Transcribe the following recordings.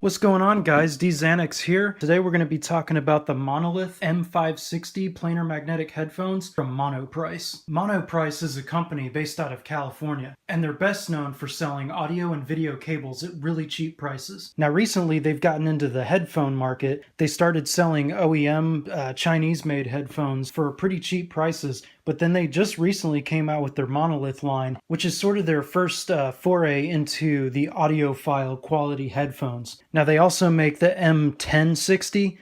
What's going on, guys? Dxanex here. Today we're going to be talking about the Monolith M560 planar magnetic headphones from Monoprice. Monoprice is a company based out of California, and they're best known for selling audio and video cables at really cheap prices. Now recently they've gotten into the headphone market. They started selling OEM Chinese-made headphones for pretty cheap prices, but then they just recently came out with their Monolith line, which is sort of their first foray into the audiophile quality headphones. Now they also make the M1060,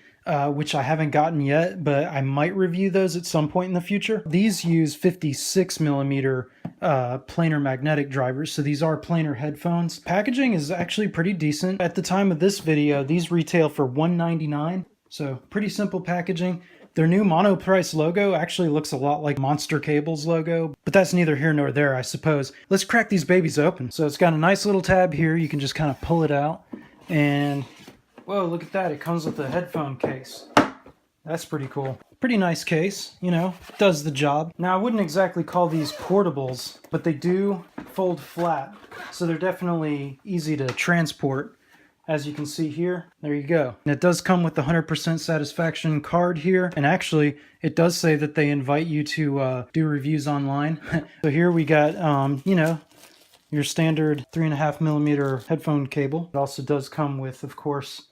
which I haven't gotten yet, but I might review those at some point in the future. These use 56 millimeter planar magnetic drivers, so these are planar headphones. Packaging is actually pretty decent. At the time of this video, these retail for $199, so pretty simple packaging. Their new Monoprice logo actually looks a lot like Monster Cable's logo, but that's neither here nor there, I suppose. Let's crack these babies open. So it's got a nice little tab here. You can just kind of pull it out. And, whoa, look at that. It comes with a headphone case. That's pretty cool. Pretty nice case, you know, does the job. Now, I wouldn't exactly call these portables, but they do fold flat. So they're definitely easy to transport. As you can see here, there you go. And it does come with the 100% satisfaction card here. And actually, it does say that they invite you to do reviews online. So here we got, you know, your standard 3.5 millimeter headphone cable. It also does come with, of course,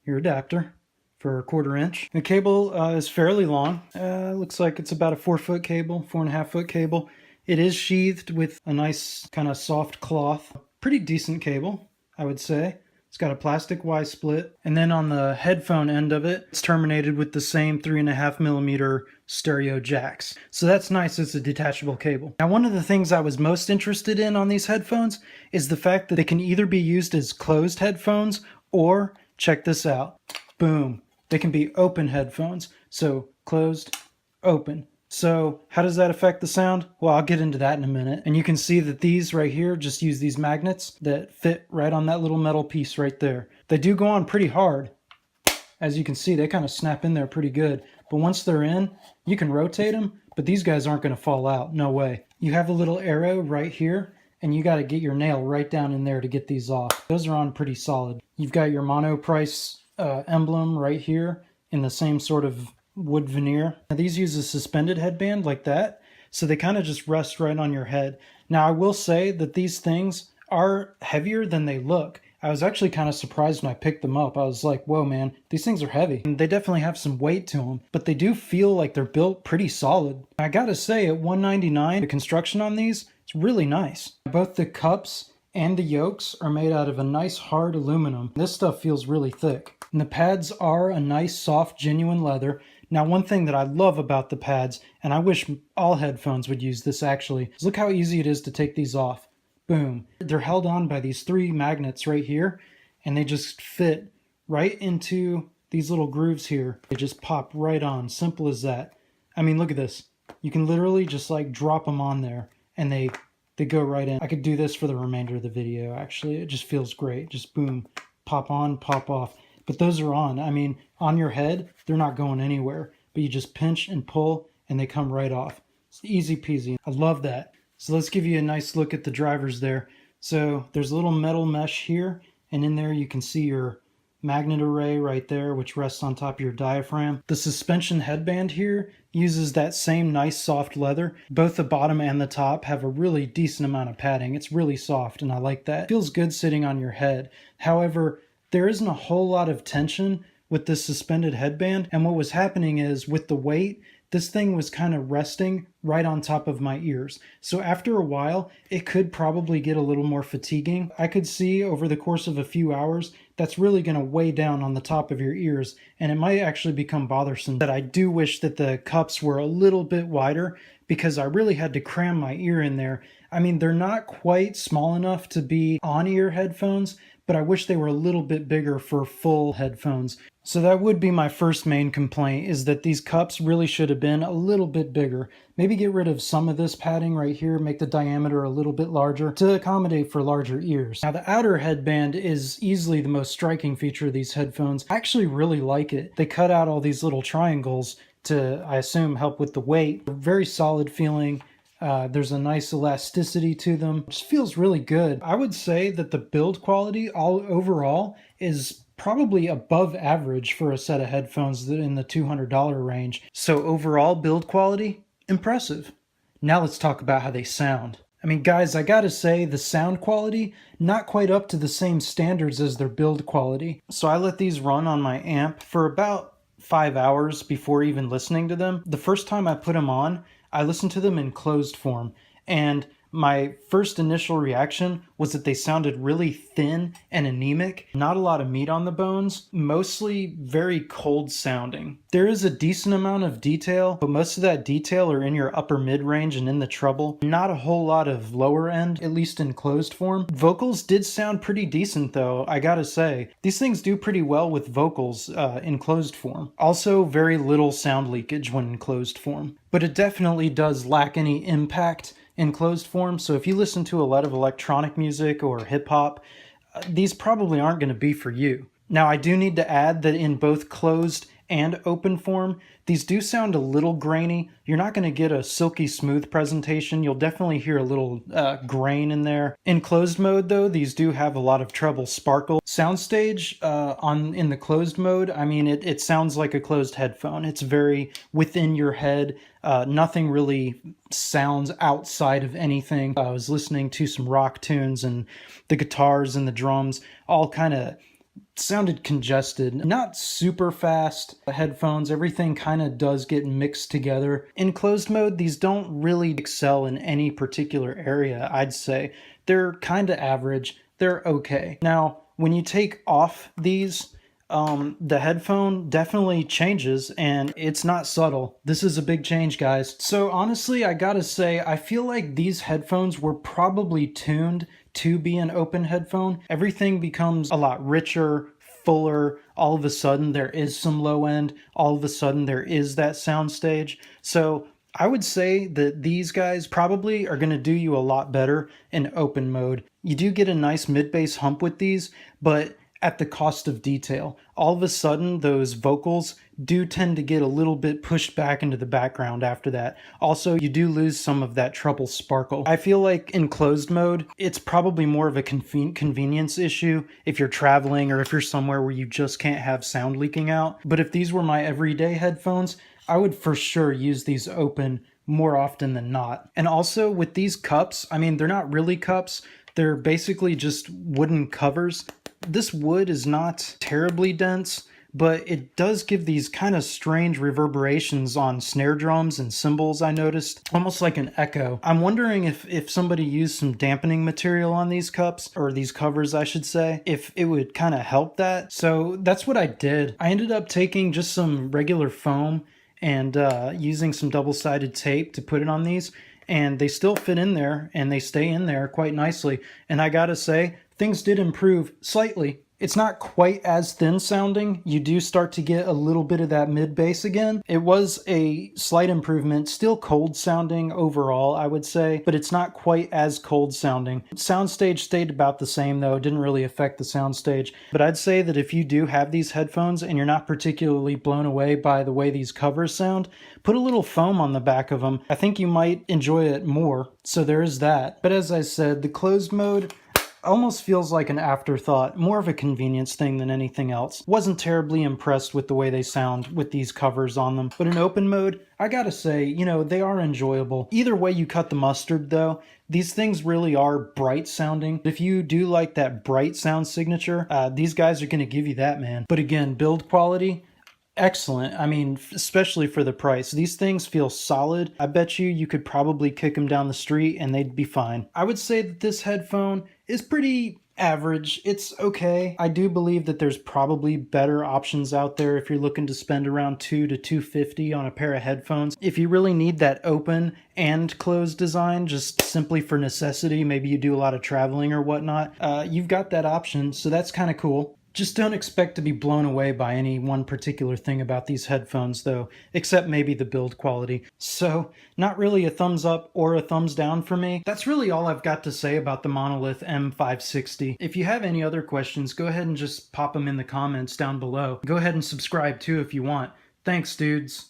your adapter for 1/4 inch. The cable is fairly long. Looks like it's about a 4-foot cable, 4.5-foot cable. It is sheathed with a nice kind of soft cloth. Pretty decent cable, I would say. It's got a plastic Y-split, and then on the headphone end of it, it's terminated with the same 3.5 millimeter stereo jacks. So that's nice, it's a detachable cable. Now, one of the things I was most interested in on these headphones is the fact that they can either be used as closed headphones or, check this out, boom, they can be open headphones. So closed, open. So how does that affect the sound? Well, I'll get into that in a minute. And you can see that these right here just use these magnets that fit right on that little metal piece right there. They do go on pretty hard. As you can see, they kind of snap in there pretty good. But once they're in, you can rotate them, but these guys aren't going to fall out. No way. You have a little arrow right here, and you got to get your nail right down in there to get these off. Those are on pretty solid. You've got your Monoprice emblem right here in the same sort of wood veneer. Now, these use a suspended headband like that, so they kind of just rest right on your head. Now, I will say that these things are heavier than they look. I was actually kind of surprised when I picked them up. I was like, whoa, man, these things are heavy. And they definitely have some weight to them, but they do feel like they're built pretty solid. I gotta say, at $199, the construction on these is really nice. Both the cups and the yokes are made out of a nice hard aluminum. This stuff feels really thick. And the pads are a nice, soft, genuine leather. Now, one thing that I love about the pads, and I wish all headphones would use this actually, is look how easy it is to take these off. Boom. They're held on by these 3 magnets right here, and they just fit right into these little grooves here. They just pop right on. Simple as that. I mean, look at this. You can literally just like drop them on there, and they go right in. I could do this for the remainder of the video, actually. It just feels great. Just boom, pop on, pop off. But those are on. I mean, on your head, they're not going anywhere. But you just pinch and pull, and they come right off. It's easy peasy. I love that. So let's give you a nice look at the drivers there. So there's a little metal mesh here, and in there you can see your magnet array right there, which rests on top of your diaphragm. The suspension headband here uses that same nice soft leather. Both the bottom and the top have a really decent amount of padding. It's really soft, and I like that. It feels good sitting on your head. However, there isn't a whole lot of tension with this suspended headband, and what was happening is with the weight, this thing was kind of resting right on top of my ears. So after a while, it could probably get a little more fatiguing. I could see over the course of a few hours, that's really going to weigh down on the top of your ears, and it might actually become bothersome. But I do wish that the cups were a little bit wider, because I really had to cram my ear in there. I mean, they're not quite small enough to be on-ear headphones, but I wish they were a little bit bigger for full headphones. So that would be my first main complaint, is that these cups really should have been a little bit bigger. Maybe get rid of some of this padding right here, make the diameter a little bit larger to accommodate for larger ears. Now, the outer headband is easily the most striking feature of these headphones. I actually really like it. They cut out all these little triangles to, I assume, help with the weight. Very solid feeling. There's a nice elasticity to them. It just feels really good. I would say that the build quality all overall is probably above average for a set of headphones that in the $200 range. So overall build quality, impressive. Now let's talk about how they sound. I mean, guys, I gotta say, the sound quality, not quite up to the same standards as their build quality. So I let these run on my amp for about 5 hours before even listening to them. The first time I put them on, I listened to them in closed form, and my first initial reaction was that they sounded really thin and anemic, not a lot of meat on the bones, mostly very cold sounding. There is a decent amount of detail, but most of that detail are in your upper mid-range and in the treble. Not a whole lot of lower end, at least in closed form. Vocals did sound pretty decent though, I gotta say. These things do pretty well with vocals in closed form. Also, very little sound leakage when in closed form. But it definitely does lack any impact in closed form, so if you listen to a lot of electronic music or hip-hop, these probably aren't going to be for you. Now, I do need to add that in both closed and open form, these do sound a little grainy. You're not going to get a silky smooth presentation. You'll definitely hear a little grain in there. In closed mode though, these do have a lot of treble sparkle. Soundstage in the closed mode, I mean, it sounds like a closed headphone. It's very within your head. Nothing really sounds outside of anything. I was listening to some rock tunes and the guitars and the drums all kind of sounded congested. Not super fast headphones, everything kind of does get mixed together. In closed mode, these don't really excel in any particular area, I'd say. They're kind of average, they're okay. Now, when you take off these, the headphone definitely changes, and it's not subtle. This is a big change, guys. So honestly, I gotta say, I feel like these headphones were probably tuned to be an open headphone. Everything becomes a lot richer, fuller. All of a sudden there is some low end. All of a sudden there is that sound stage. So I would say that these guys probably are going to do you a lot better in open mode. You do get a nice mid-bass hump with these, but at the cost of detail. All of a sudden, those vocals do tend to get a little bit pushed back into the background after that. Also, you do lose some of that treble sparkle. I feel like in closed mode, it's probably more of a convenience issue if you're traveling or if you're somewhere where you just can't have sound leaking out. But if these were my everyday headphones, I would for sure use these open more often than not. And also with these cups, I mean, they're not really cups. They're basically just wooden covers. This wood is not terribly dense, but it does give these kind of strange reverberations on snare drums and cymbals, I noticed. Almost like an echo. I'm wondering if somebody used some dampening material on these cups, or these covers I should say, if it would kind of help that. So that's what I did. I ended up taking just some regular foam and using some double-sided tape to put it on these, and they still fit in there and they stay in there quite nicely. And I gotta say, things did improve slightly. It's not quite as thin sounding. You do start to get a little bit of that mid bass again. It was a slight improvement, still cold sounding overall, I would say, but it's not quite as cold sounding. Soundstage stayed about the same though, it didn't really affect the soundstage. But I'd say that if you do have these headphones and you're not particularly blown away by the way these covers sound, put a little foam on the back of them. I think you might enjoy it more, so there is that. But as I said, the closed mode almost feels like an afterthought, more of a convenience thing than anything else. Wasn't terribly impressed with the way they sound with these covers on them. But in open mode, I gotta say, you know, they are enjoyable. Either way you cut the mustard though, these things really are bright sounding. If you do like that bright sound signature, these guys are gonna give you that, man. But again, build quality, excellent. I mean, especially for the price. These things feel solid. I bet you could probably kick them down the street and they'd be fine. I would say that this headphone is pretty average. It's okay. I do believe that there's probably better options out there if you're looking to spend around $200 to $250 on a pair of headphones. If you really need that open and closed design, just simply for necessity, maybe you do a lot of traveling or whatnot, you've got that option, so that's kind of cool. Just don't expect to be blown away by any one particular thing about these headphones though, except maybe the build quality. So, not really a thumbs up or a thumbs down for me. That's really all I've got to say about the Monolith M560. If you have any other questions, go ahead and just pop them in the comments down below. Go ahead and subscribe too if you want. Thanks, dudes.